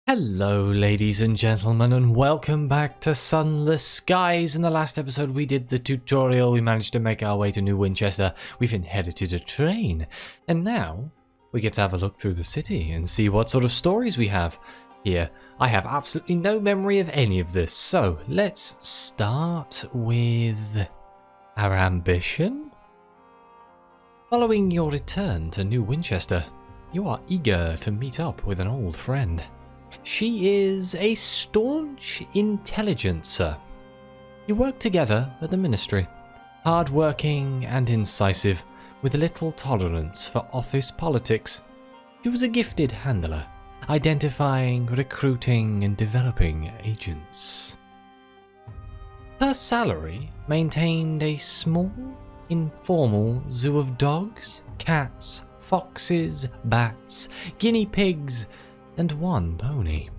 Hello ladies and gentlemen, and welcome back to Sunless. Guys, in the last episode we did the tutorial, we managed to make our way to New Winchester, we've inherited a train, and now we get to have a look through the city and see what sort of stories we have here. I have absolutely no memory of any of this, so let's start with our ambition. Following your return to New Winchester, you are eager to meet up with an old friend. She is a staunch intelligencer. You work together at the ministry, hard-working and incisive, with little tolerance for office politics. She was a gifted handler, identifying, recruiting and developing agents. Her salary maintained a small, informal zoo of dogs, cats, foxes, bats, guinea pigs, and one pony,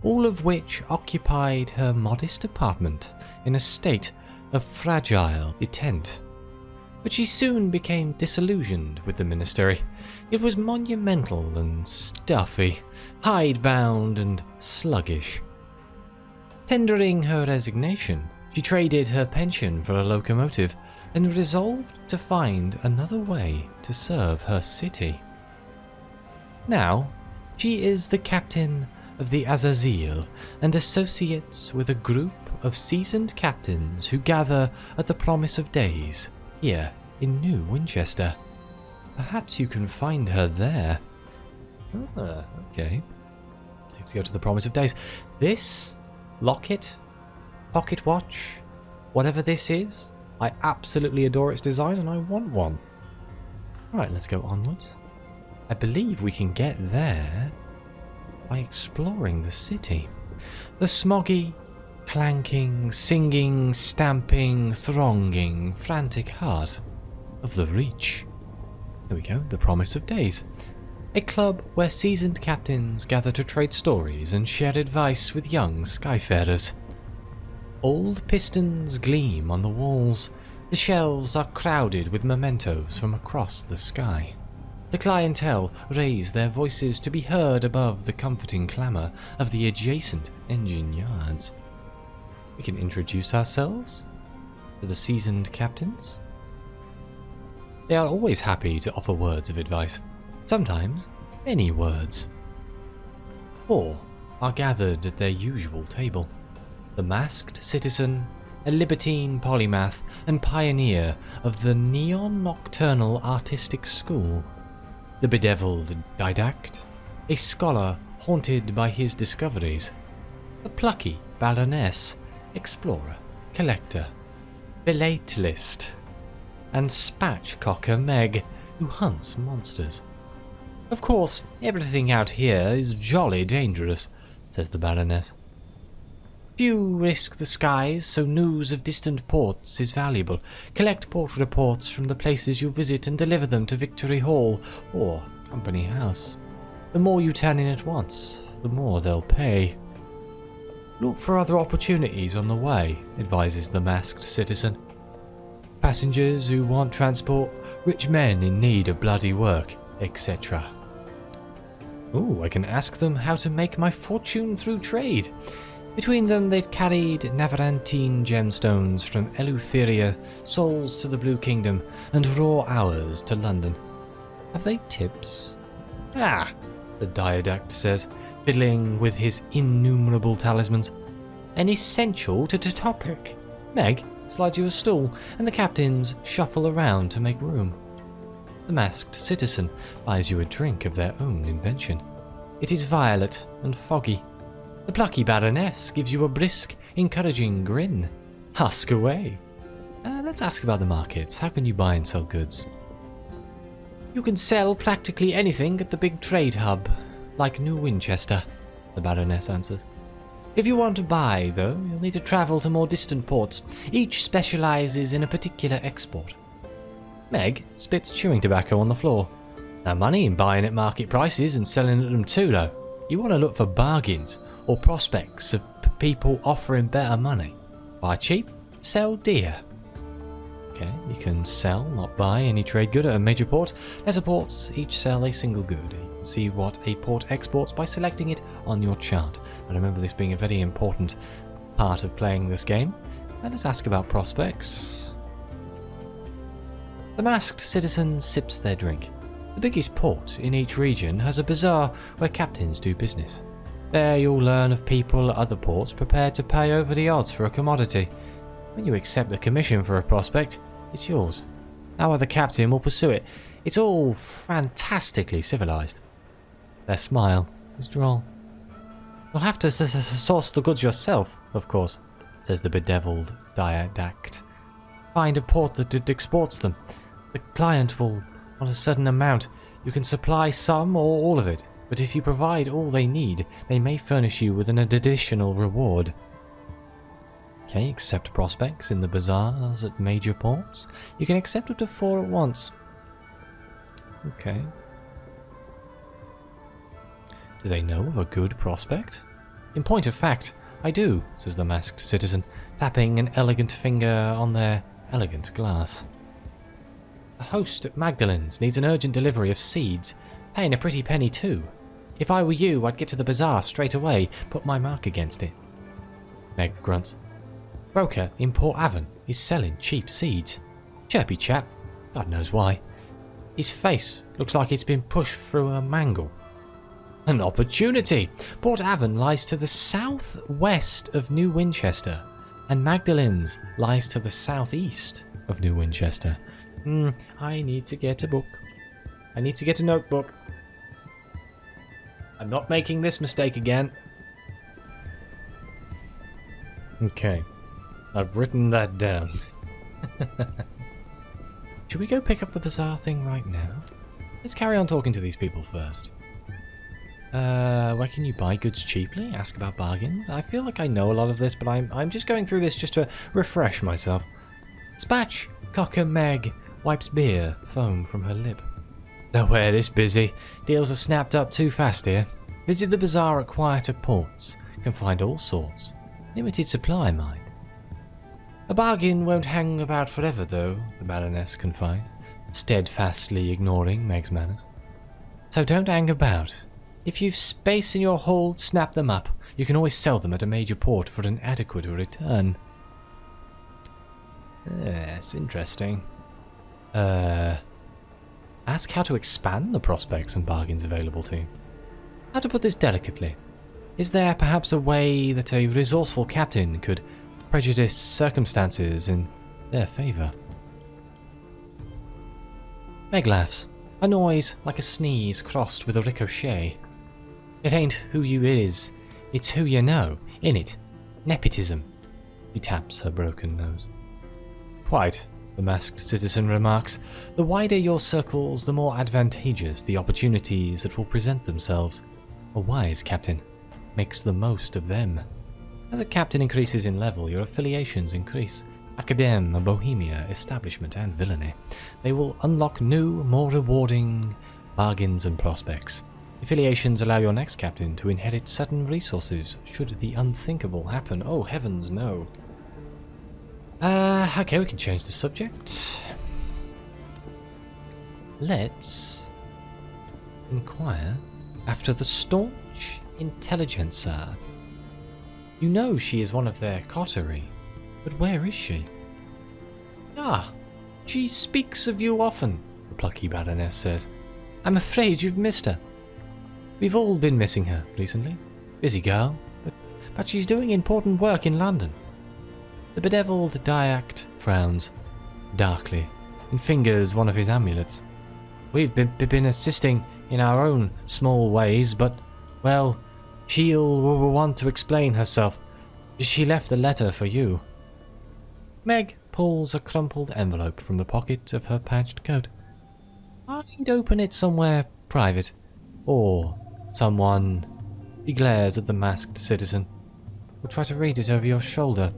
all of which occupied her modest apartment in a state of fragile detent. But she soon became disillusioned with the ministry. It was monumental and stuffy, hidebound and sluggish. Tendering her resignation, she traded her pension for a locomotive and resolved to find another way to serve her city. Now, she is the captain of the Azazel and associates with a group of seasoned captains who gather at the Promise of Days here in New Winchester. Perhaps you can find her there. Okay. I have to go to the Promise of Days. This locket, pocket watch, whatever this is, I absolutely adore its design and I want one. Right, let's go onwards. I believe we can get there by exploring the city. The smoggy, clanking, singing, stamping, thronging, frantic heart of the Reach. There we go, the Promise of Days. A club where seasoned captains gather to trade stories and share advice with young skyfarers. Old pistons gleam on the walls. The shelves are crowded with mementos from across the sky. The clientele raise their voices to be heard above the comforting clamour of the adjacent engine yards. We can introduce ourselves to the seasoned captains. They are always happy to offer words of advice, sometimes many words. 4 are gathered at their usual table. The masked citizen, a libertine polymath and pioneer of the neon nocturnal artistic school. The bedeviled didact, a scholar haunted by his discoveries. The plucky baroness, explorer, collector, philatelist, and spatchcocker Meg, who hunts monsters. Of course, everything out here is jolly dangerous, says the baroness. Few risk the skies, so news of distant ports is valuable. Collect port reports from the places you visit and deliver them to Victory Hall or Company House. The more you turn in at once, the more they'll pay. Look for other opportunities on the way, advises the masked citizen. Passengers who want transport, rich men in need of bloody work, etc. Ooh, I can ask them how to make my fortune through trade. Between them, they've carried Navarantine gemstones from Eleutheria, souls to the Blue Kingdom, and raw hours to London. Have they tips? Ah, the diadact says, fiddling with his innumerable talismans. An essential to the topic. Meg slides you a stool, and the captains shuffle around to make room. The masked citizen buys you a drink of their own invention. It is violet and foggy. The plucky baroness gives you a brisk, encouraging grin. Ask away. Let's ask about the markets. How can you buy and sell goods? You can sell practically anything at the big trade hub, like New Winchester, the baroness answers. If you want to buy, though, you'll need to travel to more distant ports. Each specialises in a particular export. Meg spits chewing tobacco on the floor. No money in buying at market prices and selling at them too, though. You want to look for bargains or prospects of people offering better money. Buy cheap, sell dear. Okay, you can sell, not buy, any trade good at a major port. Lesser ports each sell a single good. You can see what a port exports by selecting it on your chart. I remember this being a very important part of playing this game. Let us ask about prospects. The masked citizen sips their drink. The biggest port in each region has a bazaar where captains do business. There you'll learn of people at other ports prepared to pay over the odds for a commodity. When you accept the commission for a prospect, it's yours. Our other captain will pursue it. It's all fantastically civilized. Their smile is droll. You'll have to source the goods yourself, of course, says the bedeviled diadact. Find a port that exports them. The client will want a certain amount. You can supply some or all of it, but if you provide all they need, they may furnish you with an additional reward. Okay, accept prospects in the bazaars at major ports. You can accept up to 4 at once. Okay. Do they know of a good prospect? In point of fact, I do, says the masked citizen, tapping an elegant finger on their elegant glass. The host at Magdalen's needs an urgent delivery of seeds, paying a pretty penny too. If I were you, I'd get to the bazaar straight away, put my mark against it. Meg grunts. Broker in Port Avon is selling cheap seeds. Chirpy chap, God knows why. His face looks like it's been pushed through a mangle. An opportunity! Port Avon lies to the southwest of New Winchester, and Magdalen's lies to the southeast of New Winchester. I need to get a book. I need to get a notebook. I'm not making this mistake again. Okay. I've written that down. Should we go pick up the bazaar thing right now? Let's carry on talking to these people first. Where can you buy goods cheaply? Ask about bargains. I feel like I know a lot of this, but I'm just going through this just to refresh myself. Spatch, Cocker Meg, wipes beer, foam from her lip. Nowhere this busy. Deals are snapped up too fast here. Visit the bazaar at quieter ports. Can find all sorts. Limited supply, mind. A bargain won't hang about forever, though, the Baroness confides, steadfastly ignoring Meg's manners. So don't hang about. If you've space in your hold, snap them up. You can always sell them at a major port for an adequate return. Yes, interesting. Ask how to expand the prospects and bargains available to you. How to put this delicately? Is there perhaps a way that a resourceful captain could prejudice circumstances in their favour? Meg laughs, a noise like a sneeze crossed with a ricochet. It ain't who you is, it's who you know, innit? Nepotism. She taps her broken nose. Quite, the masked citizen remarks. The wider your circles, the more advantageous the opportunities that will present themselves. A wise captain makes the most of them. As a captain increases in level, your affiliations increase. Academe, Bohemia, establishment, and villainy. They will unlock new, more rewarding bargains and prospects. Affiliations allow your next captain to inherit certain resources, should the unthinkable happen. Oh, heavens, no. Okay, we can change the subject. Let's inquire after the staunch intelligencer. You know she is one of their coterie, but where is she? Ah, she speaks of you often, the plucky Baroness says. I'm afraid you've missed her. We've all been missing her recently. Busy girl, but she's doing important work in London. The bedeviled Diact frowns darkly and fingers one of his amulets. We've been assisting in our own small ways, but, well, she'll want to explain herself. She left a letter for you. Meg pulls a crumpled envelope from the pocket of her patched coat. I'd open it somewhere private, or someone. He glares at the masked citizen. Will try to read it over your shoulder.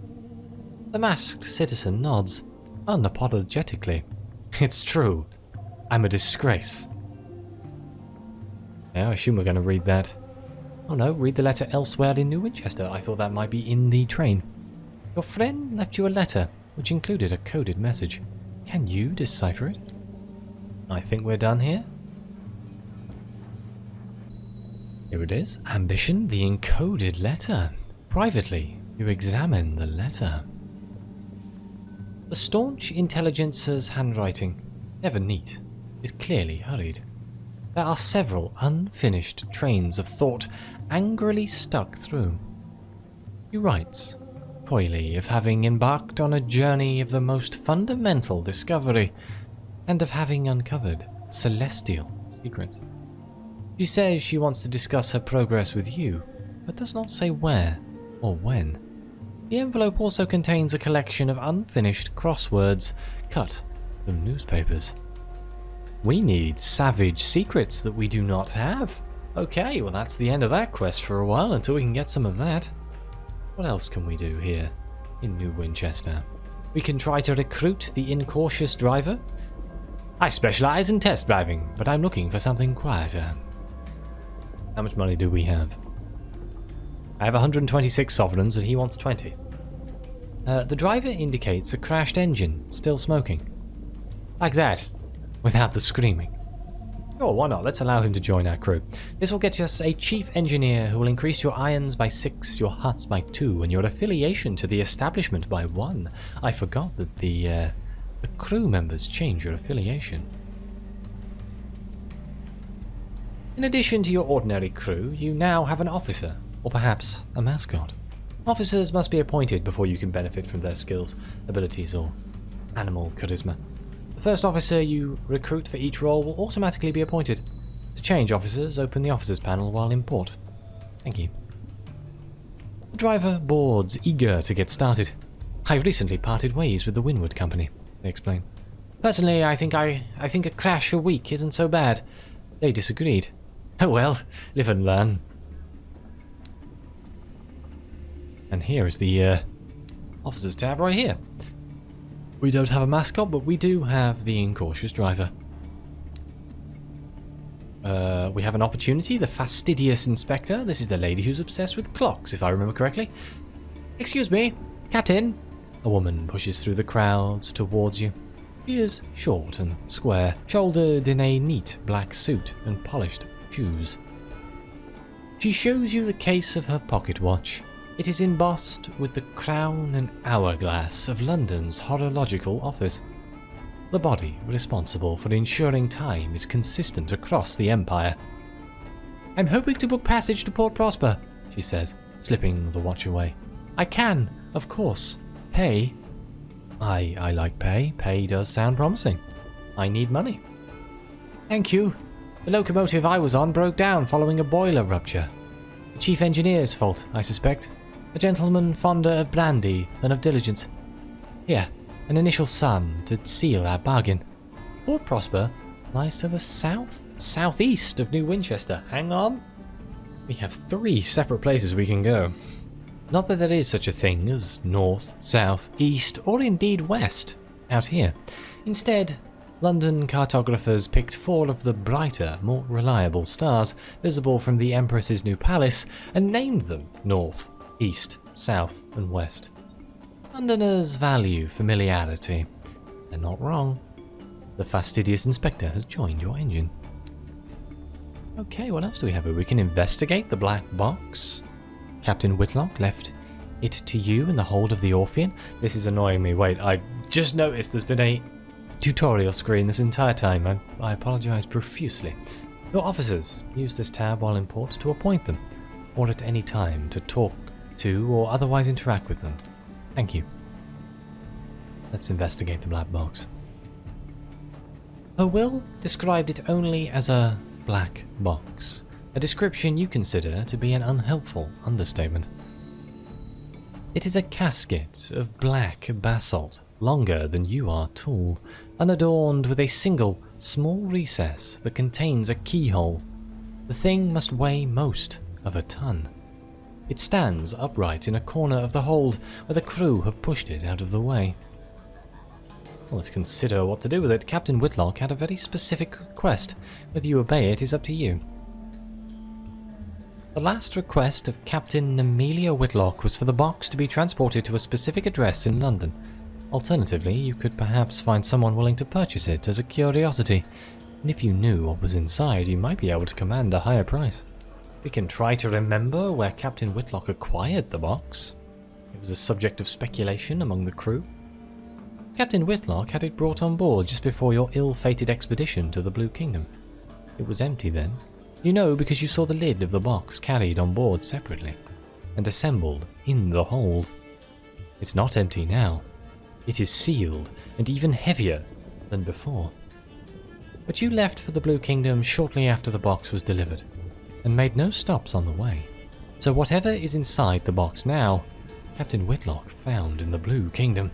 The masked citizen nods, unapologetically. It's true. I'm a disgrace. Yeah, I assume we're going to read that. Oh no, read the letter elsewhere in New Winchester. I thought that might be in the train. Your friend left you a letter, which included a coded message. Can you decipher it? I think we're done here. Here it is. Ambition, the encoded letter. Privately, you examine the letter. The staunch intelligencer's handwriting, never neat, is clearly hurried. There are several unfinished trains of thought angrily stuck through. He writes, coyly, of having embarked on a journey of the most fundamental discovery, and of having uncovered celestial secrets. She says she wants to discuss her progress with you, but does not say where or when. The envelope also contains a collection of unfinished crosswords cut from newspapers. We need savage secrets that we do not have. Okay, well that's the end of that quest for a while until we can get some of that. What else can we do here in New Winchester? We can try to recruit the incautious driver. I specialize in test driving, but I'm looking for something quieter. How much money do we have? I have 126 sovereigns and he wants 20. The driver indicates a crashed engine, still smoking. Like that, without the screaming. Sure, why not? Let's allow him to join our crew. This will get us a chief engineer who will increase your irons by 6, your huts by 2, and your affiliation to the establishment by 1. I forgot that the crew members change your affiliation. In addition to your ordinary crew, you now have an officer, or perhaps a mascot. Officers must be appointed before you can benefit from their skills, abilities, or animal charisma. The first officer you recruit for each role will automatically be appointed. To change officers, open the officers panel while in port. Thank you. The driver boards, eager to get started. I recently parted ways with the Windward Company, they explain. Personally, I think a crash a week isn't so bad. They disagreed. Oh well, live and learn. And here is the officers tab right here. We don't have a mascot, but we do have the incautious driver. We have an opportunity, the fastidious inspector. This is the lady who's obsessed with clocks, if I remember correctly. Excuse me, Captain. A woman pushes through the crowds towards you. She is short and square, shouldered in a neat black suit and polished shoes. She shows you the case of her pocket watch. It is embossed with the crown and hourglass of London's horological office. The body responsible for ensuring time is consistent across the empire. I'm hoping to book passage to Port Prosper, she says, slipping the watch away. I can, of course, pay. I like pay. Pay does sound promising. I need money. Thank you. The locomotive I was on broke down following a boiler rupture. The chief engineer's fault, I suspect. A gentleman fonder of brandy than of diligence. Here, an initial sum to seal our bargain. Port Prosper lies to the southeast of New Winchester. Hang on. We have 3 separate places we can go. Not that there is such a thing as north, south, east, or indeed west out here. Instead, London cartographers picked 4 of the brighter, more reliable stars visible from the Empress's new palace and named them north, east, south, and west. Londoners value familiarity. They're not wrong. The fastidious inspector has joined your engine. Okay, what else do we have here? We can investigate the black box. Captain Whitlock left it to you in the hold of the Orphean. This is annoying me. Wait, I just noticed there's been a tutorial screen this entire time. I apologize profusely. Your officers use this tab while in port to appoint them, or at any time to talk to or otherwise interact with them. Thank you. Let's investigate the black box. Her will described it only as a black box, a description you consider to be an unhelpful understatement. It is a casket of black basalt, longer than you are tall, unadorned with a single small recess that contains a keyhole. The thing must weigh most of a ton. It stands upright in a corner of the hold where the crew have pushed it out of the way. Well, let's consider what to do with it. Captain Whitlock had a very specific request. Whether you obey it is up to you. The last request of Captain Amelia Whitlock was for the box to be transported to a specific address in London. Alternatively, you could perhaps find someone willing to purchase it as a curiosity, and if you knew what was inside, you might be able to command a higher price. We can try to remember where Captain Whitlock acquired the box. It was a subject of speculation among the crew. Captain Whitlock had it brought on board just before your ill-fated expedition to the Blue Kingdom. It was empty then. You know because you saw the lid of the box carried on board separately, and assembled in the hold. It's not empty now. It is sealed, and even heavier than before. But you left for the Blue Kingdom shortly after the box was delivered, and made no stops on the way. So whatever is inside the box now, Captain Whitlock found in the Blue Kingdom.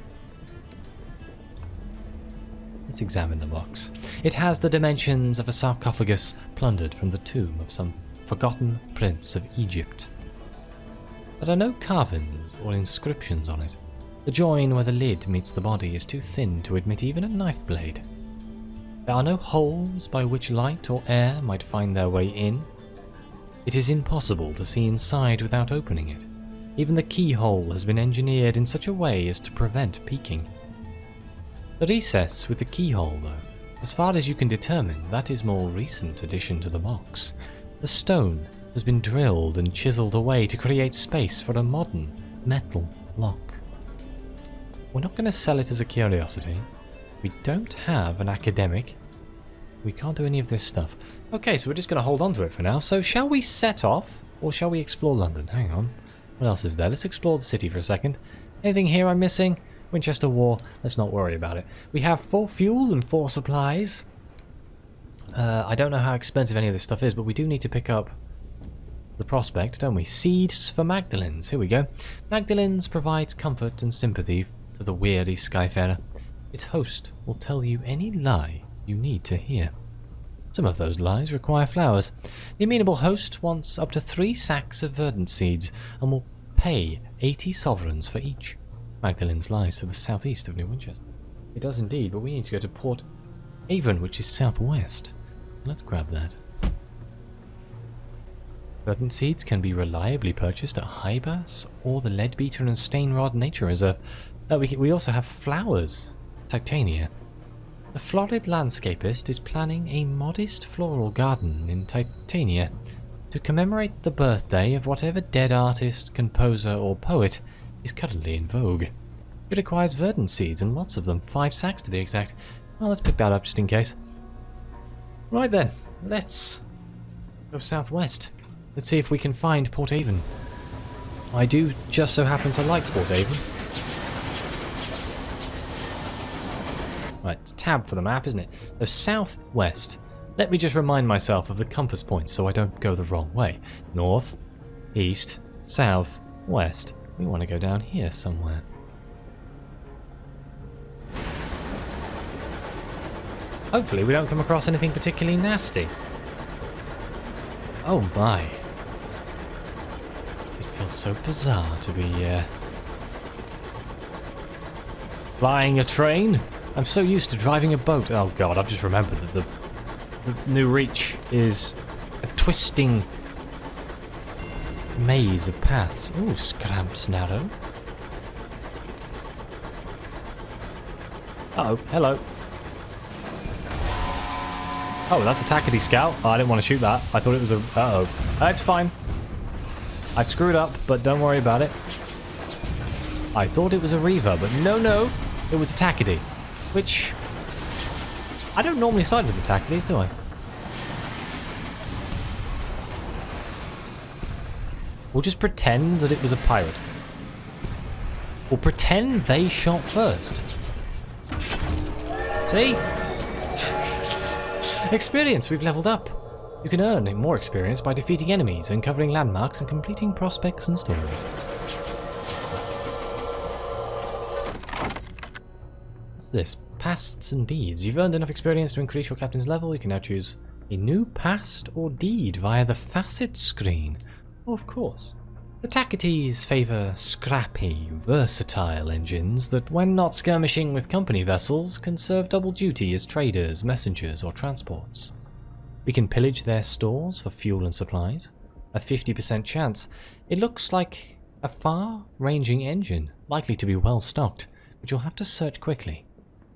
Let's examine the box. It has the dimensions of a sarcophagus plundered from the tomb of some forgotten prince of Egypt. There are no carvings or inscriptions on it. The join where the lid meets the body is too thin to admit even a knife blade. There are no holes by which light or air might find their way in. It is impossible to see inside without opening it. Even the keyhole has been engineered in such a way as to prevent peeking. The recess with the keyhole, though, as far as you can determine, that is more recent addition to the box. The stone has been drilled and chiseled away to create space for a modern metal lock. We're not going to sell it as a curiosity. We don't have an academic. We can't do any of this stuff. Okay, so we're just going to hold on to it for now. So shall we set off, or shall we explore London? Hang on. What else is there? Let's explore the city for a second. Anything here I'm missing? Winchester War. Let's not worry about it. We have 4 fuel and 4 supplies. I don't know how expensive any of this stuff is, but we do need to pick up the prospect, don't we? Seeds for Magdalens. Here we go. Magdalens provides comfort and sympathy to the weary Skyfarer. Its host will tell you any lie you need to hear. Some of those lies require flowers. The amenable host wants up to 3 sacks of verdant seeds and will pay 80 sovereigns for each. Magdalens lies to the southeast of New Winchester. It does indeed, but we need to go to Port Avon, which is southwest. Let's grab that. Verdant seeds can be reliably purchased at Hybas or the Leadbeater and Stainrod Nature Reserve. We also have flowers. Titania. The florid landscapist is planning a modest floral garden in Titania to commemorate the birthday of whatever dead artist, composer, or poet is currently in vogue. It requires verdant seeds and lots of them, 5 sacks to be exact. Well, let's pick that up just in case. Right then, let's go southwest. Let's see if we can find Port Avon. I do just so happen to like Port Avon. Right, it's tab for the map, isn't it? So southwest. Let me just remind myself of the compass points so I don't go the wrong way. North, east, south, west. We want to go down here somewhere. Hopefully we don't come across anything particularly nasty. Oh my. It feels so bizarre to be flying a train. I'm so used to driving a boat. Oh god, I've just remembered that the new reach is a twisting maze of paths. Ooh, Scramps Narrow. Uh-oh, hello. Oh, that's a Tackety Scout. Oh, I didn't want to shoot that. I thought it was a... Uh-oh. That's fine. I've screwed up, but don't worry about it. I thought it was a Reaver, but no, it was a Tackety. Which... I don't normally side with the Tacketies, do I? We'll just pretend that it was a pirate. We'll pretend they shot first. See? Experience, we've leveled up. You can earn more experience by defeating enemies, uncovering landmarks, and completing prospects and stories. What's this? Pasts and deeds. You've earned enough experience to increase your captain's level. You can now choose a new past or deed via the facet screen. Oh, of course. The Tacketies favour scrappy, versatile engines that, when not skirmishing with company vessels, can serve double duty as traders, messengers, or transports. We can pillage their stores for fuel and supplies. A 50% chance. It looks like a far-ranging engine, likely to be well stocked. but you'll have to search quickly.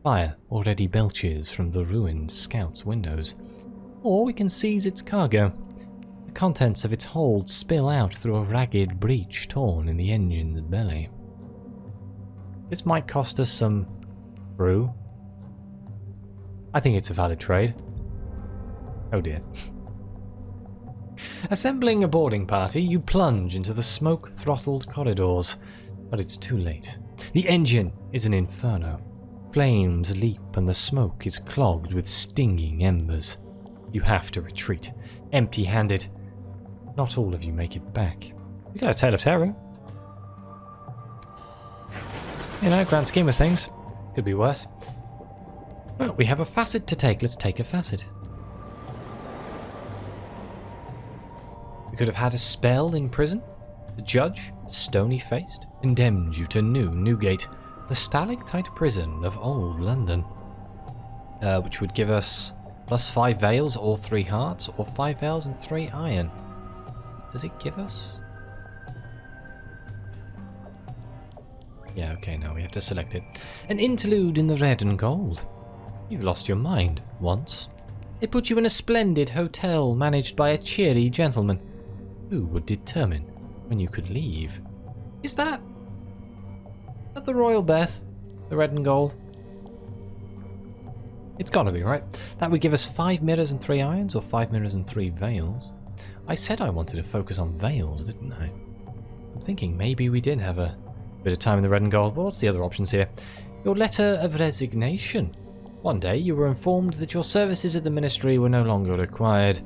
Fire already belches from the ruined scout's windows. Or we can seize its cargo. The contents of its hold spill out through a ragged breach torn in the engine's belly. This might cost us some crew. I think it's a valid trade. Oh dear. Assembling a boarding party, you plunge into the smoke-throttled corridors, but it's too late. The engine is an inferno. Flames leap and the smoke is clogged with stinging embers. You have to retreat, empty-handed. Not all of you make it back. We got a tale of terror. You know, grand scheme of things. Could be worse. Well, we have a facet to take. Let's take a facet. We could have had a spell in prison. The judge, stony-faced, condemned you to New Newgate, the stalactite prison of old London, which would give us +5 veils or 3 hearts, or 5 veils and 3 iron. Does it give us? Yeah, okay, no, we have to select it. An interlude in the red and gold. You've lost your mind once. They put you in a splendid hotel managed by a cheery gentleman who would determine when you could leave. Is that the Royal Beth? The red and gold? It's gotta be, right? That would give us 5 mirrors and 3 irons, or 5 mirrors and 3 veils. I said I wanted to focus on veils, didn't I? I'm thinking maybe we did have a bit of time in the red and gold. Well, what's the other options here? Your letter of resignation. One day you were informed that your services at the ministry were no longer required.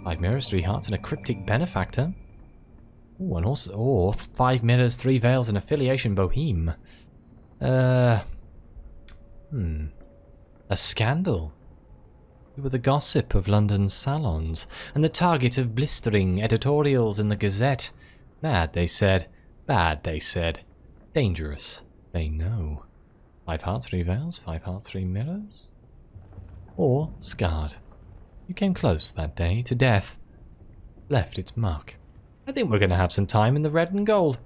5 mirrors, 3 hearts, and a cryptic benefactor. Ooh, and also, or 5 mirrors, 3 veils, and affiliation boheme. A scandal. You were the gossip of London's salons, and the target of blistering editorials in the Gazette. Mad, they said. Bad, they said. Dangerous, they know. 5 hearts, 3 veils, 5 hearts, 3 mirrors? Or scarred. You came close that day to death. Left its mark. I think we're going to have some time in the red and gold.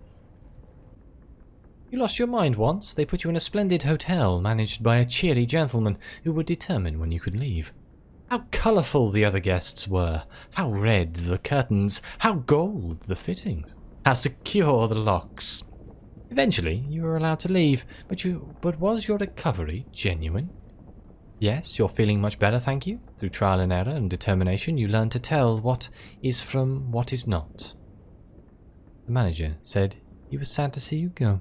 You lost your mind once. They put you in a splendid hotel managed by a cheery gentleman who would determine when you could leave. How colourful the other guests were. How red the curtains. How gold the fittings. How secure the locks. Eventually, you were allowed to leave, but was your recovery genuine? Yes, you're feeling much better, thank you. Through trial and error and determination, you learn to tell what is from what is not. The manager said he was sad to see you go.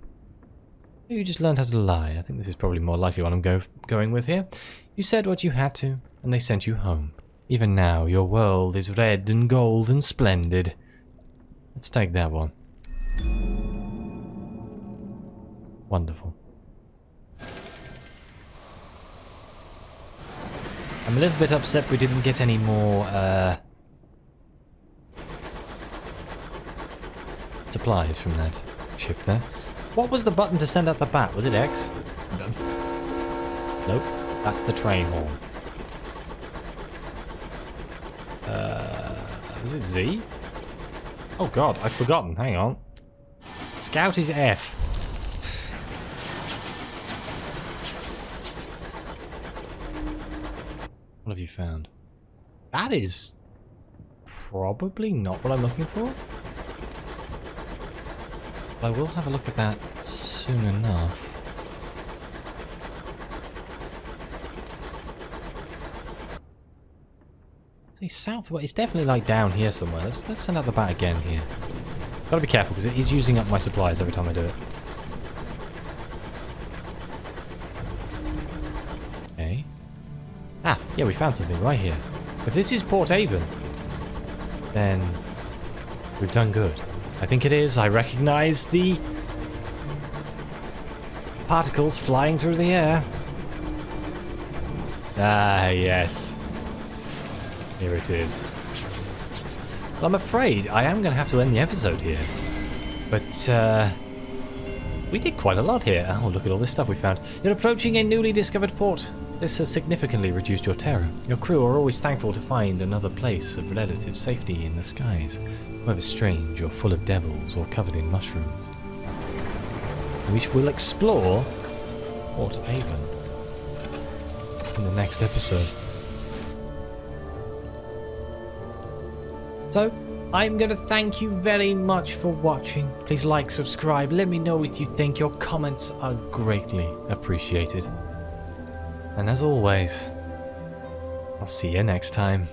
You just learned how to lie. I think this is probably more likely what I'm going with here. You said what you had to, and they sent you home. Even now, your world is red and gold and splendid. Let's take that one. Wonderful. I'm a little bit upset we didn't get any more supplies from that ship there. What was the button to send out the bat? Was it X? Nope. That's the train horn. Was it Z? Oh god, I've forgotten. Hang on. Scout is F. What have you found? That is probably not what I'm looking for. But I will have a look at that soon enough. Say southwest. It's definitely like down here somewhere. Let's send out the bat again here. Gotta be careful because it is using up my supplies every time I do it. Okay. Ah, yeah, we found something right here. If this is Port Avon, then we've done good. I think it is. I recognize the particles flying through the air. Ah, yes. Here it is. Well, I'm afraid I am going to have to end the episode here. But, we did quite a lot here. Oh, look at all this stuff we found. You're approaching a newly discovered port. This has significantly reduced your terror. Your crew are always thankful to find another place of relative safety in the skies, whether strange or full of devils or covered in mushrooms. We will explore or to Avon in the next episode. So, I'm gonna thank you very much for watching. Please like, subscribe, let me know what you think. Your comments are greatly appreciated. And as always, I'll see you next time.